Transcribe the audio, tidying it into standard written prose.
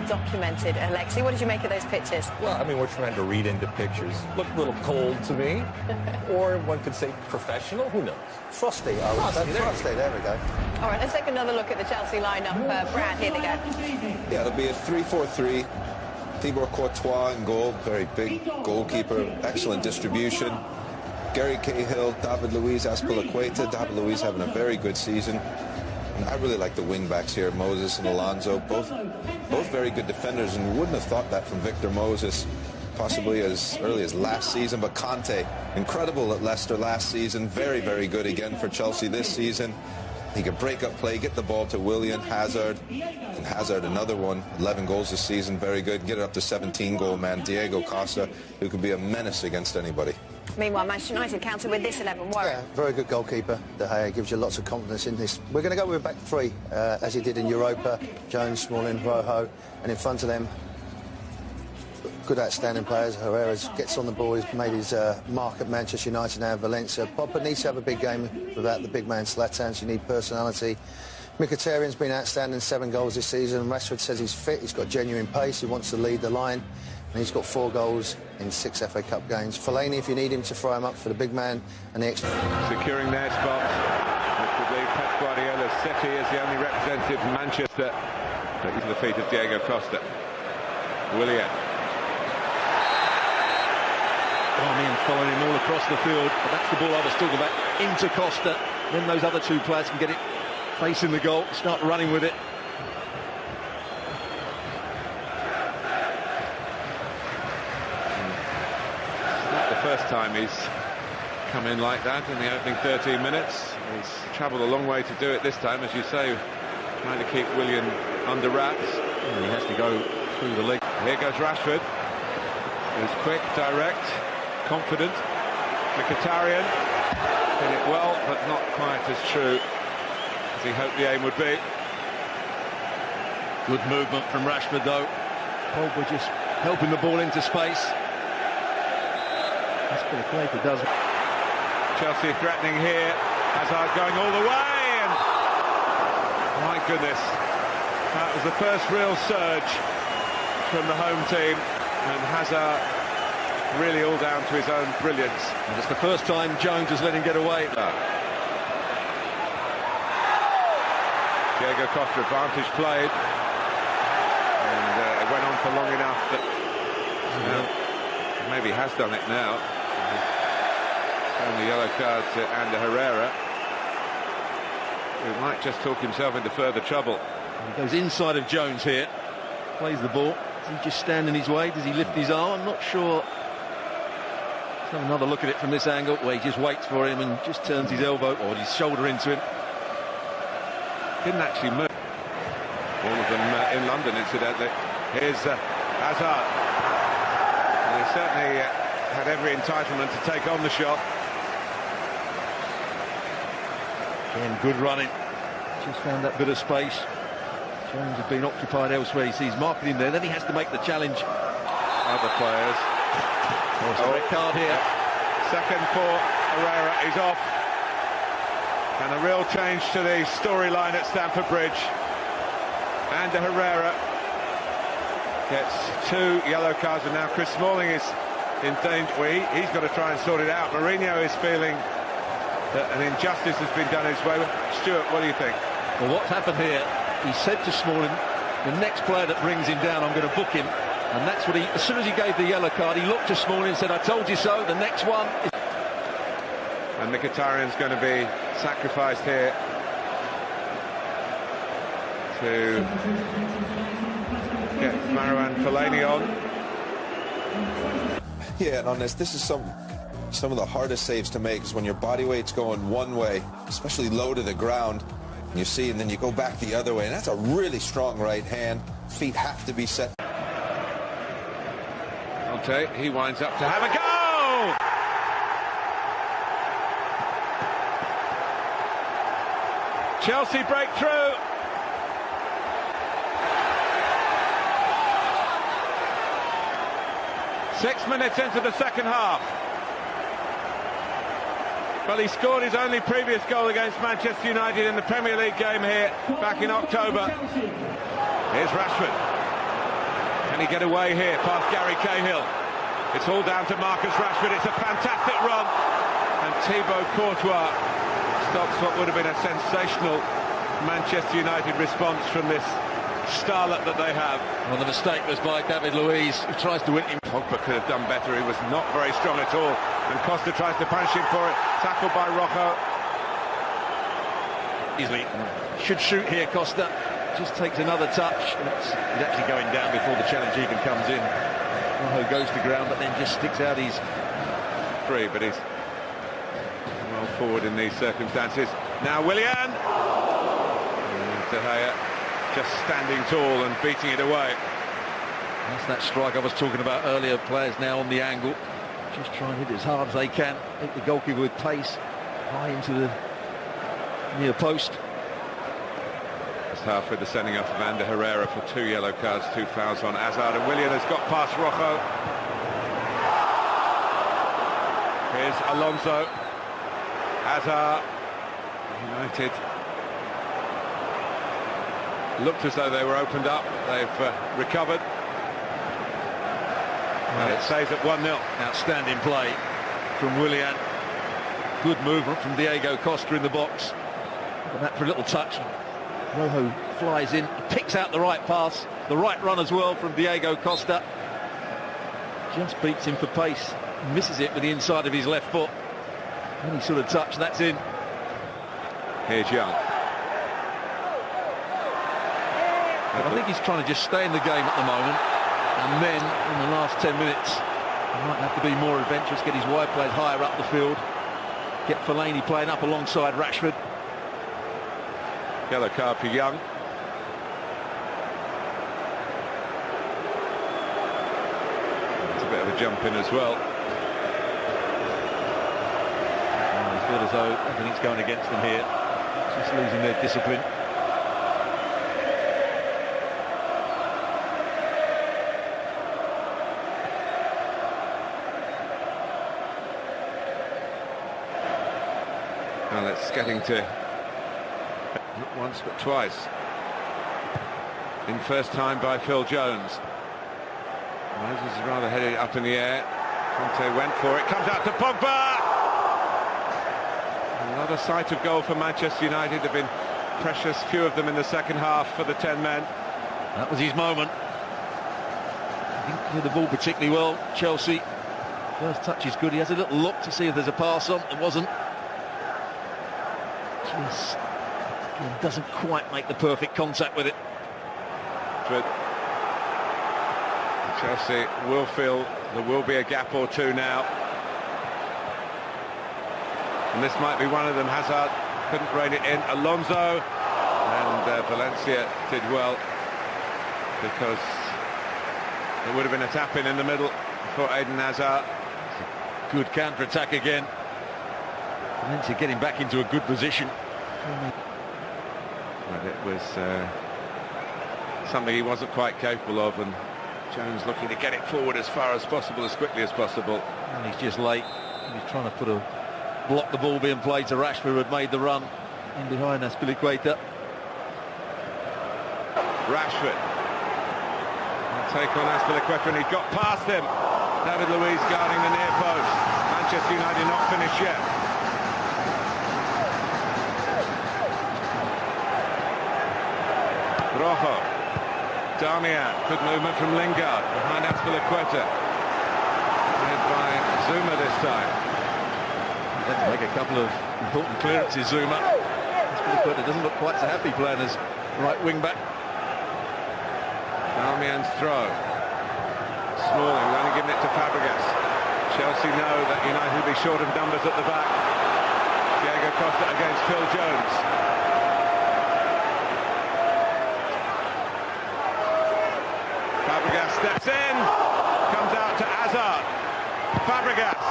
documented. Alexi, what did you make of those pictures? Well, I mean, we're trying to read into pictures. Look a little cold to me. Or one could say professional. Who knows? Frosty, I would say. Frosty, there we go. All right, let's take another look at the Chelsea lineup. Brad, here they go. Yeah, it'll be a 3-4-3. Thibaut Courtois in goal, very big goalkeeper, excellent distribution. Gary Cahill, David Luiz Azpilicueta. David Luiz having a very good season. And I really like the wing-backs here, Moses and Alonso, both very good defenders, and you wouldn't have thought that from Victor Moses, possibly as early as last season. But Conte, incredible at Leicester last season, very, very good again for Chelsea this season. He can break up play, get the ball to Willian, Hazard, and Hazard another one, 11 goals this season, very good. Get it up to 17-goal man, Diego Costa, who could be a menace against anybody. Meanwhile, Manchester United counter with this 11. Warren. Yeah, very good goalkeeper. De Gea gives you lots of confidence in this. We're going to go with a back three, as he did in Europa. Jones, Smalling, Rojo, and in front of them, good outstanding players. Herrera gets on the ball. He's made his mark at Manchester United now, Valencia. Pogba needs to have a big game without the big man Zlatan. So you need personality. Mkhitaryan's been outstanding, 7 goals this season. Rashford says he's fit. He's got genuine pace. He wants to lead the line. And he's got 4 goals in 6 FA Cup games. Fellaini, if you need him to throw him up for the big man and the extra. Securing their spot. Which would leave Pep Guardiola's City as the only representative from Manchester. Taking to the feet of Diego Costa. Willian. And following him all across the field, but that's the ball I was talking about, into Costa. Then those other 2 players can get it facing the goal, start running with it. It's not the first time he's come in like that in the opening 13 minutes. He's travelled a long way to do it this time, as you say, trying to keep Willian under wraps. And he has to go through the leg. Here goes Rashford. He's quick, direct, confident. Mkhitaryan did it well, but not quite as true as he hoped the aim would be. Good movement from Rashford, though. Pogba just helping the ball into space. That's pretty clear if it does. Chelsea threatening here. Hazard going all the way, and my goodness, that was the first real surge from the home team, and Hazard really all down to his own brilliance. And it's the first time Jones has let him get away. Diego Costa, advantage played, and it went on for long enough that maybe has done it now. Shown the yellow card to Ander Herrera, who might just talk himself into further trouble. He goes inside of Jones here, plays the ball. Does he just stand in his way? Does he lift his arm? I'm not sure. Let's have another look at it from this angle, where he just waits for him and just turns his elbow or his shoulder into him. Didn't actually move. All of them in London, incidentally. Here's Hazard. And he certainly had every entitlement to take on the shot. Again, good running. Just found that bit of space. Jones has been occupied elsewhere. He sees marking there. Then he has to make the challenge. Other players. Red card here. Second for Herrera. He's off. And a real change to the storyline at Stamford Bridge. Ander Herrera gets 2 yellow cards, and now Chris Smalling is in danger. Well, he's got to try and sort it out. Mourinho is feeling that an injustice has been done his way. Stuart, what do you think? Well, what's happened here, he said to Smalling, the next player that brings him down, I'm going to book him. And that's what he, as soon as he gave the yellow card, he looked to Smalling and said, I told you so. The next one is... And Mkhitaryan's going to be sacrificed here to get Marouane Fellaini on. Yeah, and on this is some of the hardest saves to make is when your body weight's going one way, especially low to the ground, and you see, and then you go back the other way, and that's a really strong right hand. Feet have to be set. Conte, he winds up to have a go! Chelsea break through. Six minutes into the second half. Well, he scored his only previous goal against Manchester United in the Premier League game here back in October. Here's Rashford. Can he get away here past Gary Cahill? It's all down to Marcus Rashford. It's a fantastic run. And Thibaut Courtois stops what would have been a sensational Manchester United response from this starlet that they have. Well, the mistake was by David Luiz, who tries to win him. Pogba could have done better. He was not very strong at all. And Costa tries to punish him for it. Tackled by Rojo. Easily should shoot here. Costa just takes another touch. He's actually going down before the challenge even comes in. Rojo goes to ground, but then just sticks out his free, but he's well forward in these circumstances. Now Willian. De Gea just standing tall and beating it away. That's that strike I was talking about earlier. Players now on the angle, just try and hit as hard as they can. Hit the goalkeeper with pace, high into the near post. First half with the sending off of Ander Herrera for 2 yellow cards, 2 fouls on Hazard, and Willian has got past Rojo. Here's Alonso. Hazard. United looked as though they were opened up. They've recovered. And it stays at 1-0. Outstanding play from Willian. Good movement from Diego Costa in the box. And that for a little touch. Rojo flies in, picks out the right pass, the right run as well from Diego Costa. Just beats him for pace. Misses it with the inside of his left foot. Any sort of touch, that's in. Here's Young. I think he's trying to just stay in the game at the moment, and then in the last 10 minutes he might have to be more adventurous, get his wide players higher up the field, get Fellaini playing up alongside Rashford. Yellow card for Young. It's a bit of a jump in as well. I feel as though everything's going against them here, just losing their discipline. Well, it's getting to not once but twice. In first time by Phil Jones. Moses is rather headed up in the air. Conte went for it, comes out to Pogba! Another sight of goal for Manchester United. There have been precious few of them in the second half for the 10 men. That was his moment. I think he did the ball particularly well. Chelsea, first touch is good. He has a little look to see if there's a pass on. There wasn't. Just doesn't quite make the perfect contact with it. But Chelsea will feel there will be a gap or two now. And this might be one of them. Hazard couldn't rein it in. Alonso and Valencia did well, because there would have been a tap-in the middle for Eden Hazard. Good counter-attack again. Valencia getting back into a good position. But it was something he wasn't quite capable of, and Jones looking to get it forward as far as possible, as quickly as possible. And he's just late. He's trying to block the ball being played to Rashford, who had made the run in behind Azpilicueta. Rashford take on Azpilicueta, and he got past him. David Luiz guarding the near post. Manchester United not finished yet. Rojo, Darmian, good movement from Lingard behind Azpilicueta. Led by Zuma this time. He had to make a couple of important clearances, Zuma. Azpilicueta doesn't look quite so happy playing as right wing back. Darmian's throw. Smalling only giving it to Fabregas. Chelsea know that United will be short of numbers at the back. Diego Costa against Phil Jones. Fabregas steps in, comes out to Hazard. Fabregas